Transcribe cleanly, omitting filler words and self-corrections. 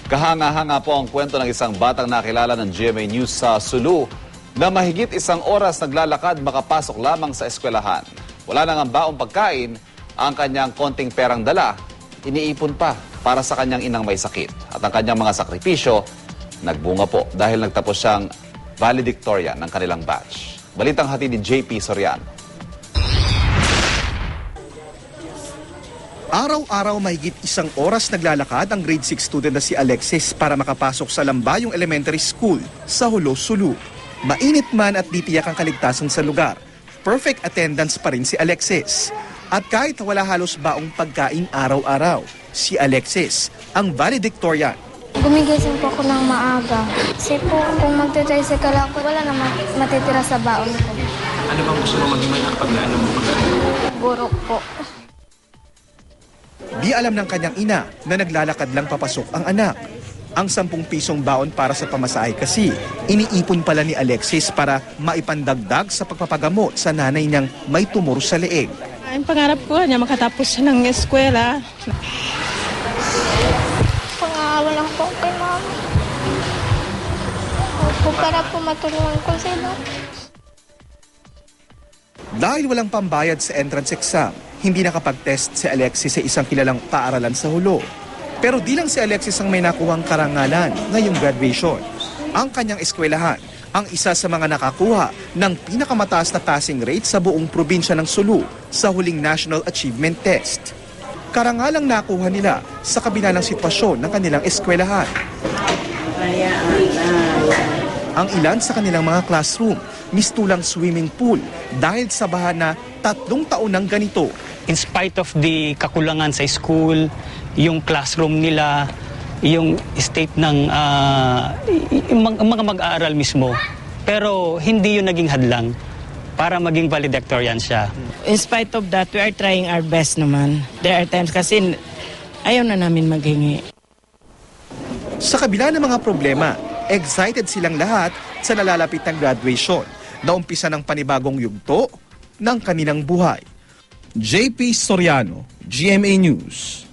Kahanga-hanga po ang kwento ng isang batang nakilala ng GMA News sa Sulu na mahigit isang oras naglalakad makapasok lamang sa eskwelahan. Wala nang ang baong pagkain, ang kanyang konting perang dala, iniipon pa para sa kanyang inang may sakit. At ang kanyang mga sakripisyo, nagbunga po dahil nagtapos siyang valedictorian ng kanilang batch. Balitang hatid ni JP Soriano. Araw-araw mahigit isang oras naglalakad ang grade 6 student na si Alexis para makapasok sa Lambayong Elementary School sa Hulo, Sulu. Mainit man at di tiyak ang kaligtasan sa lugar, perfect attendance pa rin si Alexis. At kahit wala halos baong pagkain araw-araw, si Alexis ang valedictorian. Gumigising po ako ng maaga. Kasi po kung magte-tricycle ako, wala na matitira sa baon ko. Ano bang gusto mo maging kapag naano mo Guro po. Di alam ng kanyang ina na naglalakad lang papasok ang anak. Ang 10 pisong baon para sa pamasahe kasi iniipon pala ni Alexis para maipandagdag sa pagpapagamot sa nanay niyang may tumor sa leeg. Ang pangarap ko niya makatapos siya ng eskwela. Pang-aawa lang po kay mama. Opo, para po matulungan ko sila. Dahil walang pambayad sa entrance exam, hindi nakapag-test si Alexis sa isang kilalang paaralan sa Hulo. Pero di lang si Alexis ang may nakuhang karangalan ngayong graduation. Ang kanyang eskwelahan ang isa sa mga nakakuha ng pinakamataas na passing rate sa buong probinsya ng Sulu sa huling National Achievement Test. Karangalang nakuha nila sa kabila ng sitwasyon ng kanilang eskwelahan. Ang ilan sa kanilang mga classroom, mistulang swimming pool dahil sa baha na 3 taon ng ganito. In spite of the kakulangan sa school, yung classroom nila, yung state ng mga mag-aaral mismo, pero hindi yun naging hadlang para maging valedictorian siya. In spite of that, we are trying our best naman. There are times kasi ayaw na namin maghingi. Sa kabila ng mga problema, excited silang lahat sa nalalapit ng graduation na umpisa ng panibagong yugto ng kanilang buhay. JP Soriano, GMA News.